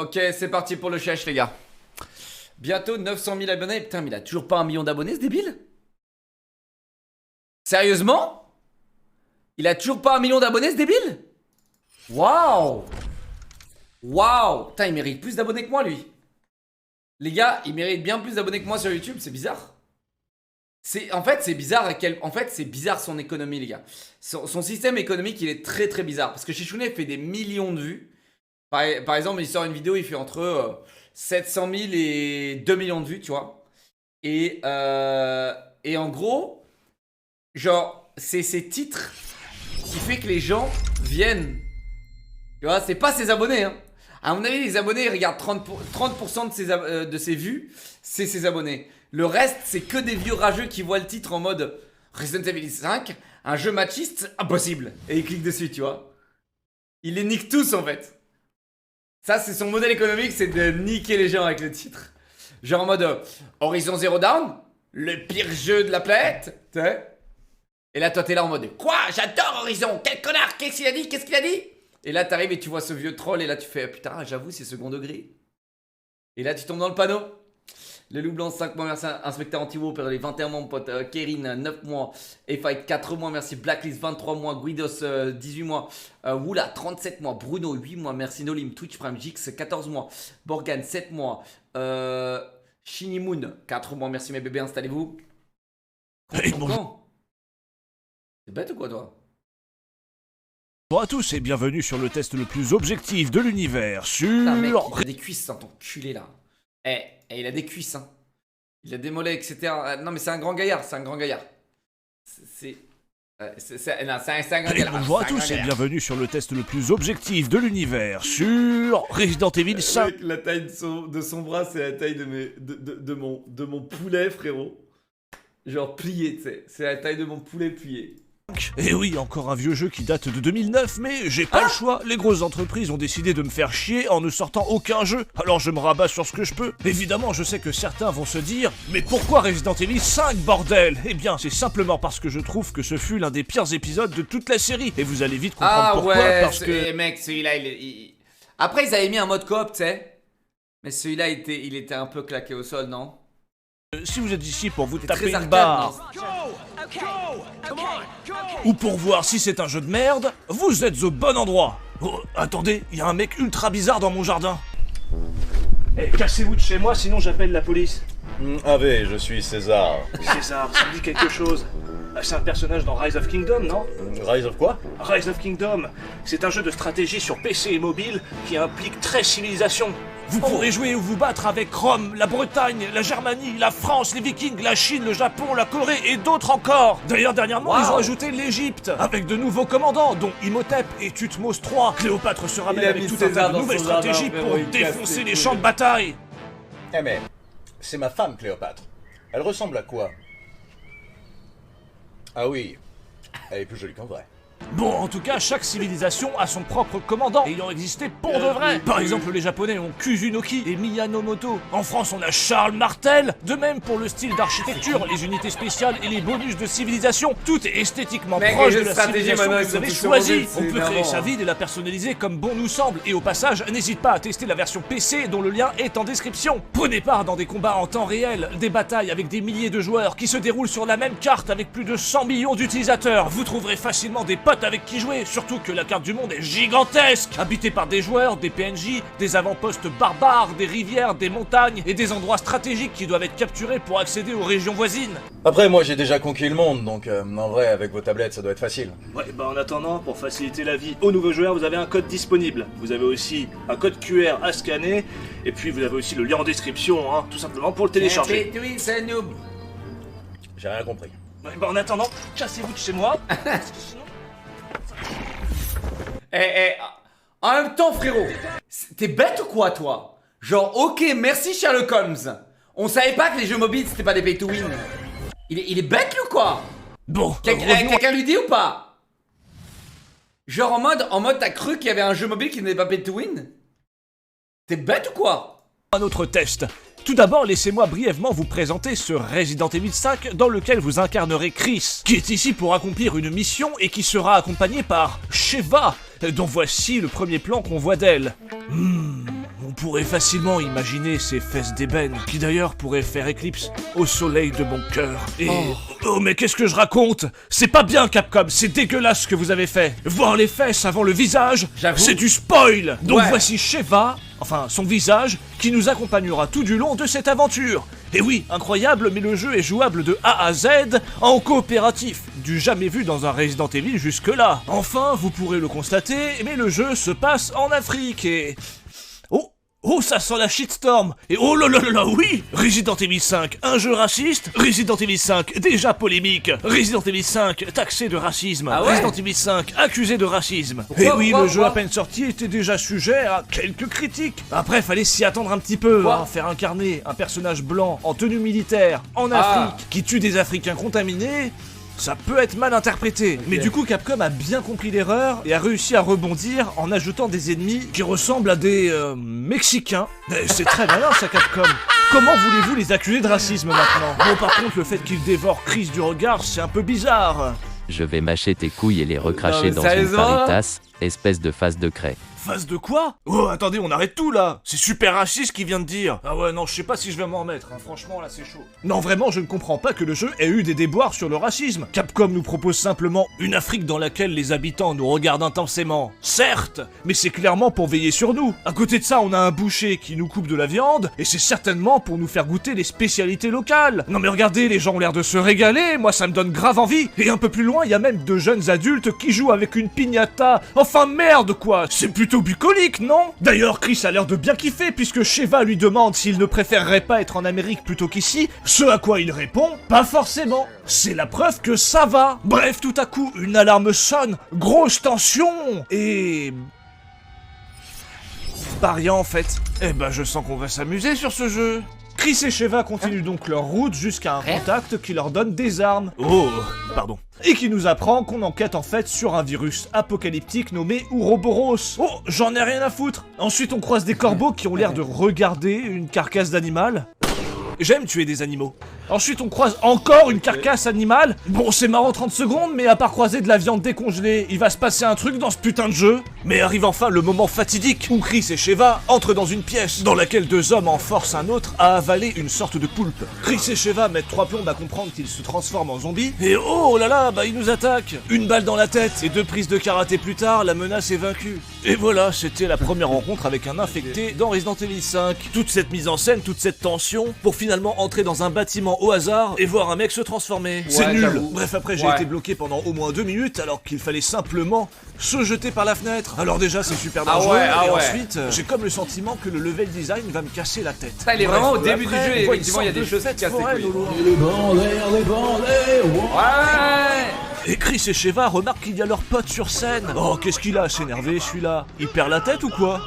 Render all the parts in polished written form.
Ok, c'est parti pour le chèche, les gars. Bientôt 900 000 abonnés. Putain, mais il a toujours pas 1 million d'abonnés, ce débile. Sérieusement? Il a toujours pas 1 million d'abonnés, ce débile? Waouh. Waouh. Putain, il mérite plus d'abonnés que moi, lui. Les gars, il mérite bien plus d'abonnés que moi sur YouTube, c'est bizarre. En fait, c'est bizarre. En fait, c'est bizarre son économie, les gars. Son système économique, il est très très bizarre. Parce que Chichounet fait des millions de vues. Par exemple, il sort une vidéo, il fait entre 700 000 et 2 millions de vues, tu vois. Et en gros, genre, c'est ses titres qui fait que les gens viennent. Tu vois, c'est pas ses abonnés, hein. À mon avis, les abonnés, ils regardent 30% de ses vues, c'est ses abonnés. Le reste, c'est que des vieux rageux qui voient le titre en mode Resident Evil 5, un jeu machiste, impossible. Et ils cliquent dessus, tu vois. Il les nique tous, en fait. Ça, c'est son modèle économique, c'est de niquer les gens avec le titre. Genre en mode Horizon Zero Dawn, le pire jeu de la planète, tu sais. Et là, toi, t'es là en mode quoi? J'adore Horizon, quel connard, qu'est-ce qu'il a dit? Qu'est-ce qu'il a dit? Et là, t'arrives et tu vois ce vieux troll, et là, tu fais putain, j'avoue, c'est second degré. Et là, tu tombes dans le panneau. Le loup blanc, 5 mois, merci. Inspecteur anti-wo, pour les 21 mois, mon pote. Kerin, 9 mois. E-Fight, 4 mois, merci. Blacklist, 23 mois. Guidos, 18 mois. Wula, 37 mois. Bruno, 8 mois, merci. Nolim, Twitch Prime, Jix, 14 mois. Borgan, 7 mois. Shinimoon, 4 mois, merci mes bébés, installez-vous. Hey, bonjour. C'est bête ou quoi, toi? Bonjour à tous et bienvenue sur le test le plus objectif de l'univers sur... Putain, mec, il a des cuisses, hein, ton culé, là. Il a des cuisses, hein. Il a des mollets, etc. Non, mais c'est un grand gaillard, c'est un grand gaillard. C'est un grand gaillard. Bonjour à tous et bienvenue sur le test le plus objectif de l'univers sur Resident Evil 5. Mec, la taille de son bras, c'est la taille de mon poulet, frérot. Genre plié, tu sais. C'est la taille de mon poulet plié. Et oui, encore un vieux jeu qui date de 2009, mais j'ai pas le choix. Les grosses entreprises ont décidé de me faire chier en ne sortant aucun jeu, alors je me rabats sur ce que je peux. Évidemment, je sais que certains vont se dire « Mais pourquoi Resident Evil 5, bordel ?» Eh bien, c'est simplement parce que je trouve que ce fut l'un des pires épisodes de toute la série. Et vous allez vite comprendre pourquoi, parce que... mec, celui-là, Après, ils avaient mis un mode coop, tu sais. Mais celui-là, il était un peu claqué au sol, non? Si vous êtes ici pour vous taper très une arcade, barre ou pour voir si c'est un jeu de merde, vous êtes au bon endroit. Oh, attendez, il y a un mec ultra bizarre dans mon jardin. Eh, cassez-vous de chez moi, sinon j'appelle la police. Ave, je suis César. César, ça me dit quelque chose. C'est un personnage dans Rise of Kingdom, non? Rise of quoi? Rise of Kingdom, c'est un jeu de stratégie sur PC et mobile qui implique 13 civilisations. Vous pourrez jouer ou vous battre avec Rome, la Bretagne, la Germanie, la France, les Vikings, la Chine, le Japon, la Corée et d'autres encore. D'ailleurs, dernièrement, ils ont ajouté l'Égypte, avec de nouveaux commandants, dont Imhotep et Thutmose III. Cléopâtre se ramène avec tout un tas de nouvelles stratégies pour défoncer les champs de bataille. Eh mais, c'est ma femme Cléopâtre. Elle ressemble à quoi? Ah oui, elle est plus jolie qu'en vrai. Bon, en tout cas, chaque civilisation a son propre commandant, ayant existé pour de vrai. Par exemple, les Japonais ont Kusunoki et Miyanomoto. En France, on a Charles Martel. De même pour le style d'architecture, les unités spéciales et les bonus de civilisation. Tout est esthétiquement proche de la civilisation que vous avez choisie. On peut créer sa ville et la personnaliser comme bon nous semble. Et au passage, n'hésite pas à tester la version PC dont le lien est en description. Prenez part dans des combats en temps réel, des batailles avec des milliers de joueurs qui se déroulent sur la même carte avec plus de 100 millions d'utilisateurs. Vous trouverez facilement des potes avec qui jouer, surtout que la carte du monde est gigantesque, habitée par des joueurs, des PNJ, des avant-postes barbares, des rivières, des montagnes et des endroits stratégiques qui doivent être capturés pour accéder aux régions voisines. Après, moi j'ai déjà conquis le monde, donc en vrai, avec vos tablettes, ça doit être facile. Ouais, bah en attendant, pour faciliter la vie aux nouveaux joueurs, vous avez un code disponible. Vous avez aussi un code QR à scanner, et puis vous avez aussi le lien en description, hein, tout simplement pour le télécharger. J'ai rien compris. Ouais, bah en attendant, cassez-vous de chez moi. En même temps, frérot, t'es bête ou quoi, toi? Genre, ok, merci Sherlock Holmes. On savait pas que les jeux mobiles c'était pas des pay to win. Il est bête, lui, ou quoi? Bon, quelqu'un lui dit ou pas? Genre en mode t'as cru qu'il y avait un jeu mobile qui n'était pas pay to win? T'es bête ou quoi? un autre test. Tout d'abord, laissez-moi brièvement vous présenter ce Resident Evil 5 dans lequel vous incarnerez Chris, qui est ici pour accomplir une mission et qui sera accompagné par Sheva, dont voici le premier plan qu'on voit d'elle. On pourrait facilement imaginer ces fesses d'ébène, qui d'ailleurs pourraient faire éclipse au soleil de mon cœur. Et... Oh mais qu'est-ce que je raconte? C'est pas bien Capcom, c'est dégueulasse ce que vous avez fait. Voir les fesses avant le visage, J'avoue. c'est du spoil. Donc Ouais. voici Sheva, enfin son visage, qui nous accompagnera tout du long de cette aventure. Et oui, incroyable, mais le jeu est jouable de A à Z en coopératif, du jamais vu dans un Resident Evil jusque-là. Enfin, vous pourrez le constater, mais le jeu se passe en Afrique et... Oh, ça sent la shitstorm. Et oh là là là là, oui. Resident Evil 5, un jeu raciste. Resident Evil 5, déjà polémique. Resident Evil 5, taxé de racisme. Ah ouais. Resident Evil 5, accusé de racisme. Pourquoi, Et oui, pourquoi, le jeu à pourquoi peine sorti était déjà sujet à quelques critiques. Après, fallait s'y attendre un petit peu. Pourquoi Faire incarner un personnage blanc en tenue militaire en Ah. Afrique qui tue des Africains contaminés. Ça peut être mal interprété, mais du coup Capcom a bien compris l'erreur et a réussi à rebondir en ajoutant des ennemis qui ressemblent à des Mexicains. C'est très malin ça Capcom. Comment voulez-vous les accuser de racisme maintenant? Bon par contre le fait qu'ils dévorent Chris du regard c'est un peu bizarre. Je vais mâcher tes couilles et les recracher Non, mais dans une sérieusement faritas, espèce de face de craie. Face de quoi? Oh attendez on arrête tout là. C'est super raciste ce qu'il vient de dire. Ah ouais non je sais pas si je vais m'en remettre, hein. Franchement là c'est chaud. Non vraiment je ne comprends pas que le jeu ait eu des déboires sur le racisme. Capcom nous propose simplement une Afrique dans laquelle les habitants nous regardent intensément. Certes, mais c'est clairement pour veiller sur nous. À côté de ça on a un boucher qui nous coupe de la viande et c'est certainement pour nous faire goûter les spécialités locales. Non mais regardez les gens ont l'air de se régaler, moi ça me donne grave envie. Et un peu plus loin il y a même de jeunes adultes qui jouent avec une piñata. Enfin merde quoi, c'est plutôt bucolique, non? D'ailleurs, Chris a l'air de bien kiffer puisque Sheva lui demande s'il ne préférerait pas être en Amérique plutôt qu'ici, ce à quoi il répond, pas forcément. C'est la preuve que ça va. Bref, tout à coup, une alarme sonne, grosse tension, et... Pas rien en fait. Eh ben, je sens qu'on va s'amuser sur ce jeu. Chris et Sheva continuent donc leur route jusqu'à un contact qui leur donne des armes. Oh, pardon. Et qui nous apprend qu'on enquête en fait sur un virus apocalyptique nommé Ouroboros. Oh, j'en ai rien à foutre. Ensuite, on croise des corbeaux qui ont l'air de regarder une carcasse d'animal. J'aime tuer des animaux. Ensuite, on croise encore une carcasse animale. Bon, c'est marrant 30 secondes, mais à part croiser de la viande décongelée, il va se passer un truc dans ce putain de jeu. Mais arrive enfin le moment fatidique où Chris et Sheva entrent dans une pièce dans laquelle deux hommes en forcent un autre à avaler une sorte de poulpe. Chris et Sheva mettent 3 plombes à comprendre qu'ils se transforment en zombies. Et oh là là, bah ils nous attaquent. Une balle dans la tête et 2 prises de karaté plus tard, la menace est vaincue. Et voilà, c'était la première rencontre avec un infecté dans Resident Evil 5. Toute cette mise en scène, toute cette tension, pour finalement entrer dans un bâtiment au hasard et voir un mec se transformer. C'est nul. j'avoue. Bref, après j'ai Ouais. été bloqué pendant au moins 2 minutes alors qu'il fallait simplement se jeter par la fenêtre. Alors déjà c'est super Ah dangereux ouais, ah et ouais. ensuite j'ai comme le sentiment que le level design va me casser la tête. Ça, il est Bref, vraiment au début du après, jeu et on voit effectivement, il y a une des choses sorte qui de cassent les fête couilles. foraine au loin. Ouais. Et Chris et Sheva remarquent qu'il y a leur pote sur scène. Oh, qu'est-ce qu'il a, s'énerver celui-là? Il perd la tête ou quoi?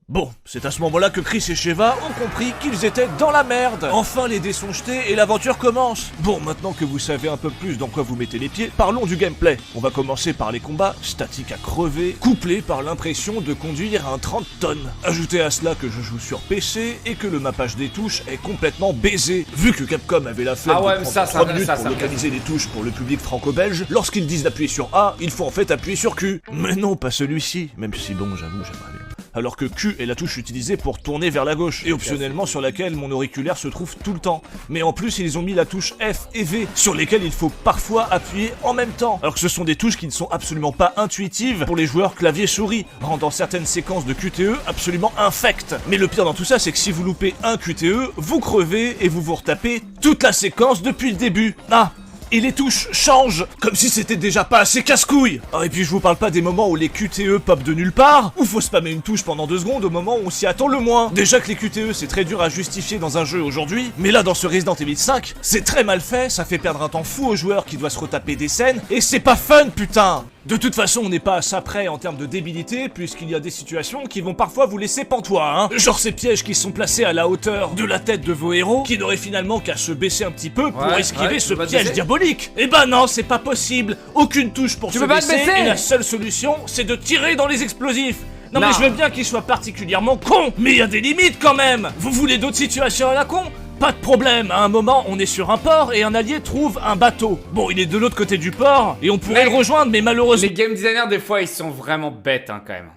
Bon, c'est à ce moment-là que Chris et Sheva ont compris qu'ils étaient dans la merde. Enfin, les dés sont jetés et l'aventure commence. Bon, maintenant que vous savez un peu plus dans quoi vous mettez les pieds, parlons du gameplay. On va commencer par les combats, statiques à crever, couplés par l'impression de conduire un 30 tonnes. Ajoutez à cela que je joue sur PC et que le mappage des touches est complètement baisé. Vu que Capcom avait la flemme Ah ouais, de mais prendre ça, 3 ça, minutes ça, pour ça, localiser les touches pour le public franco-belge, lorsqu'ils disent d'appuyer sur A, il faut en fait appuyer sur Q. Mais non, pas celui-ci, même si bon, j'avoue, j'aimerais bien. Alors que Q est la touche utilisée pour tourner vers la gauche, et optionnellement sur laquelle mon auriculaire se trouve tout le temps. Mais en plus, ils ont mis la touche F et V, sur lesquelles il faut parfois appuyer en même temps. Alors que ce sont des touches qui ne sont absolument pas intuitives pour les joueurs clavier-souris, rendant certaines séquences de QTE absolument infectes. Mais le pire dans tout ça, c'est que si vous loupez un QTE, vous crevez et vous vous retapez toute la séquence depuis le début. Ah, et les touches changent, comme si c'était déjà pas assez casse-couille. Ah, et puis je vous parle pas des moments où les QTE pop de nulle part, où faut spammer une touche pendant 2 secondes au moment où on s'y attend le moins. Déjà que les QTE c'est très dur à justifier dans un jeu aujourd'hui, mais là dans ce Resident Evil 5, c'est très mal fait, ça fait perdre un temps fou au joueur qui doit se retaper des scènes, et c'est pas fun putain. De toute façon, on n'est pas à ça près en termes de débilité, puisqu'il y a des situations qui vont parfois vous laisser pantois, hein. Genre ces pièges qui sont placés à la hauteur de la tête de vos héros, qui n'auraient finalement qu'à se baisser un petit peu pour Ouais, esquiver ouais, ce tu peux pas te piège baisser diabolique. Eh ben non, c'est pas possible. Aucune touche pour Tu se peux pas te baisser. et la seule solution, c'est de tirer dans les explosifs. Non Non. mais je veux bien qu'il soit particulièrement con, mais il y a des limites quand même. Vous voulez d'autres situations à la con? Pas de problème, à un moment, on est sur un port et un allié trouve un bateau. Bon, il est de l'autre côté du port et on pourrait le rejoindre, mais malheureusement... Les game designers, des fois, ils sont vraiment bêtes, hein, quand même.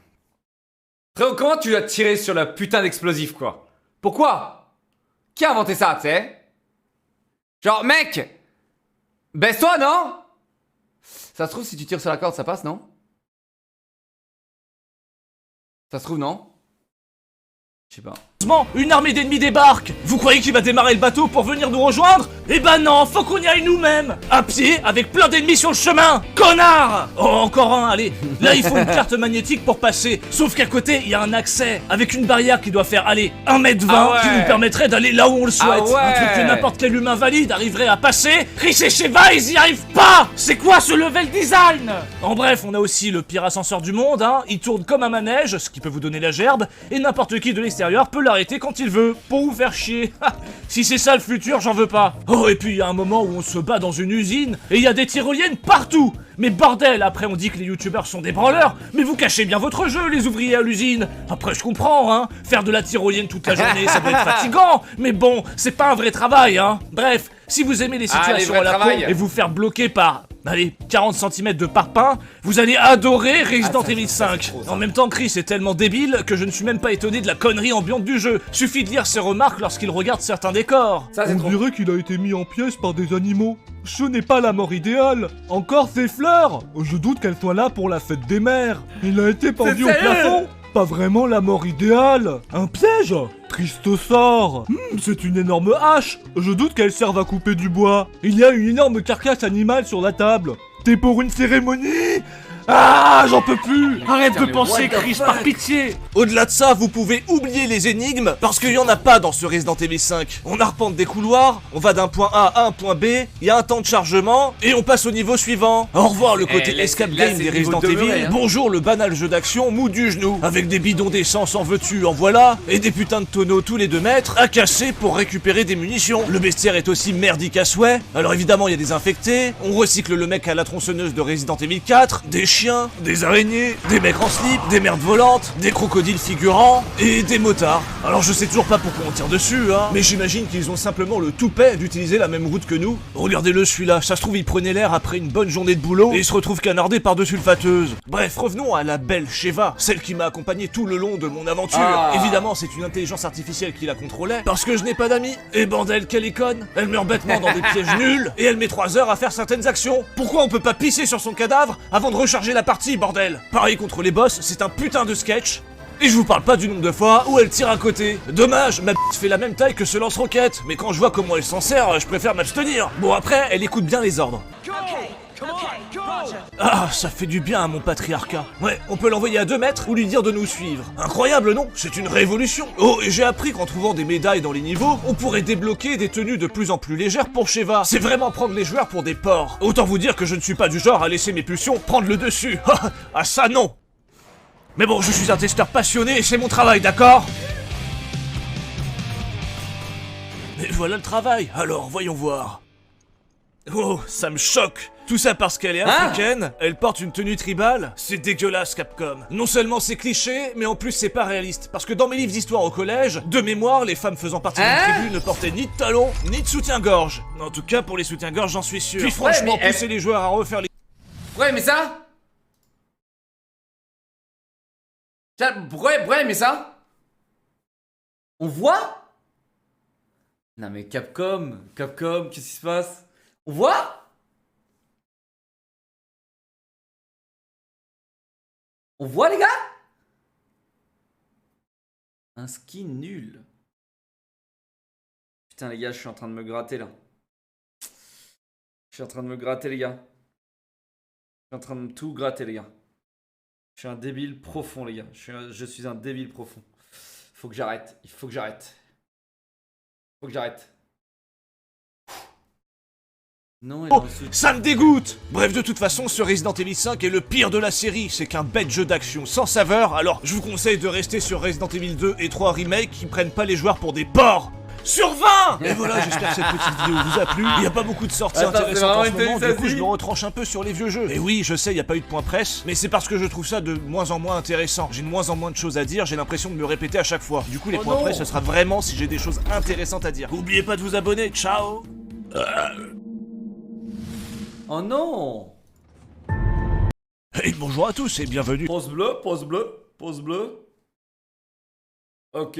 Frérot, comment tu as tiré sur la putain d'explosif, quoi? Pourquoi? Qui a inventé ça, tu sais? Genre, mec! Baisse-toi, non? Ça se trouve, si tu tires sur la corde, ça passe, non? Ça se trouve, non? Je sais pas. Une armée d'ennemis débarque. Vous croyez qu'il va démarrer le bateau pour venir nous rejoindre? Eh ben non, faut qu'on y aille nous-mêmes. À pied, avec plein d'ennemis sur le chemin. Connard! Oh, encore un, allez. Là, il faut une carte magnétique pour passer. Sauf qu'à côté, il y a un accès. Avec une barrière qui doit faire, allez, 1m20, Ah ouais. qui nous permettrait d'aller là où on le souhaite. Ah ouais. Un truc que n'importe quel humain valide arriverait à passer. Chris et Sheva, ils y arrivent pas. C'est quoi ce level design? En bref, on a aussi le pire ascenseur du monde, hein. Il tourne comme un manège, ce qui peut vous donner la gerbe. Et n'importe qui de l'extérieur peut l'arrêter quand il veut, pour vous faire chier. Si c'est ça le futur, j'en veux pas. Oh, et puis il y a un moment où on se bat dans une usine, et il y a des tyroliennes partout. Mais bordel, après on dit que les youtubeurs sont des branleurs, mais vous cachez bien votre jeu, les ouvriers à l'usine. Après je comprends, hein, faire de la tyrolienne toute la journée, ça doit être fatigant, mais bon, c'est pas un vrai travail, hein. Bref, si vous aimez les situations vrais à la con travail. et vous faire bloquer par... Allez, 40 cm de parpaing, vous allez adorer Resident Evil 5. En même temps, Chris est tellement débile que je ne suis même pas étonné de la connerie ambiante du jeu. Suffit de lire ses remarques lorsqu'il regarde certains décors. Ça, c'est trop. dirait qu'il a été mis en pièces par des animaux. Ce n'est pas la mort idéale. Encore ces fleurs. Je doute qu'elles soient là pour la fête des mères. Il a été pendu au sérieux? plafond. Pas vraiment la mort idéale. Un piège. Triste sort. C'est une énorme hache. Je doute qu'elle serve à couper du bois. Il y a une énorme carcasse animale sur la table. T'es pour une cérémonie? Ah, j'en peux plus. Arrête Putain, de mais penser, what the Chris, fuck? par pitié. Au-delà de ça, vous pouvez oublier les énigmes, parce qu'il y en a pas dans ce Resident Evil 5. On arpente des couloirs, on va d'un point A à un point B, il y a un temps de chargement, et on passe au niveau suivant. Au revoir le côté là, escape là, game c'est des le niveau Resident demeuré, Evil, hein. bonjour le banal jeu d'action mou du genou, avec des bidons d'essence en veux-tu, en voilà, et des putains de tonneaux tous les 2 mètres, à casser pour récupérer des munitions. Le bestiaire est aussi merdique à souhait, alors évidemment il y a des infectés, on recycle le mec à la tronçonneuse de Resident Evil 4, des chiens, des araignées, des mecs en slip, des merdes volantes, des crocodiles figurants et des motards. Alors je sais toujours pas pourquoi on tire dessus, hein, mais j'imagine qu'ils ont simplement le toupet d'utiliser la même route que nous. Regardez-le celui-là, ça se trouve il prenait l'air après une bonne journée de boulot et il se retrouve canardé par dessus le sulfateuse. Bref, revenons à la belle Sheva, celle qui m'a accompagné tout le long de mon aventure. Ah. Évidemment, c'est une intelligence artificielle qui la contrôlait, parce que je n'ai pas d'amis. Et bordel, qu'elle est conne. Elle meurt bêtement dans des pièges nuls, et elle met 3 heures à faire certaines actions. Pourquoi on peut pas pisser sur son cadavre avant de recharger la partie, bordel? Pareil contre les boss, c'est un putain de sketch. Et je vous parle pas du nombre de fois où elle tire à côté. Dommage, ma fait la même taille que ce lance-roquette, mais quand je vois comment elle s'en sert, je préfère m'abstenir. Bon après, elle écoute bien les ordres. Ah, ça fait du bien à mon patriarcat. Ouais, on peut l'envoyer à 2 mètres ou lui dire de nous suivre. Incroyable, non? C'est une révolution. Oh, et j'ai appris qu'en trouvant des médailles dans les niveaux, on pourrait débloquer des tenues de plus en plus légères pour Sheva. C'est vraiment prendre les joueurs pour des porcs. Autant vous dire que je ne suis pas du genre à laisser mes pulsions prendre le dessus. Ah ça non. Mais bon, je suis un testeur passionné et c'est mon travail, d'accord? Mais voilà le travail, alors voyons voir. Oh, ça me choque. Tout ça parce qu'elle est africaine, elle porte une tenue tribale. C'est dégueulasse, Capcom. Non seulement c'est cliché, mais en plus c'est pas réaliste. Parce que dans mes livres d'histoire au collège, de mémoire, les femmes faisant partie d'une tribu ne portaient ni de talons, ni de soutien-gorge. En tout cas, pour les soutiens-gorge, j'en suis sûr. Puis franchement, mais pousser les joueurs à refaire les... Pourquoi aimer ça? Pourquoi aimer ça? On voit? Non mais Capcom, qu'est-ce qui se passe? On voit? On voit les gars? Un skin nul. Putain les gars, je suis en train de me gratter là. Je suis en train de me gratter les gars. Je suis en train de tout gratter les gars. Je suis un débile profond les gars. Je suis un débile profond. Faut que j'arrête. Il faut que j'arrête. Faut que j'arrête. Non, elle est en dessous. Ça me dégoûte! Bref, de toute façon, ce Resident Evil 5 est le pire de la série. C'est qu'un bête jeu d'action sans saveur, alors je vous conseille de rester sur Resident Evil 2 et 3 Remake qui prennent pas les joueurs pour des porcs. sur 20. Et voilà, j'espère que cette petite vidéo vous a plu. Il n'y a pas beaucoup de sorties Attends, c'est intéressantes en vraiment ce moment, une du coup télé, je me retranche un peu sur les vieux jeux. Et oui, je sais, il n'y a pas eu de point presse, mais c'est parce que je trouve ça de moins en moins intéressant. J'ai de moins en moins de choses à dire, j'ai l'impression de me répéter à chaque fois. Du coup, les Oh points non. presse, ce sera vraiment si j'ai des choses intéressantes à dire. N'oubliez pas de vous abonner, ciao. Oh non. Et bonjour à tous et bienvenue. Pause bleue, pause bleue, pause bleue. Ok.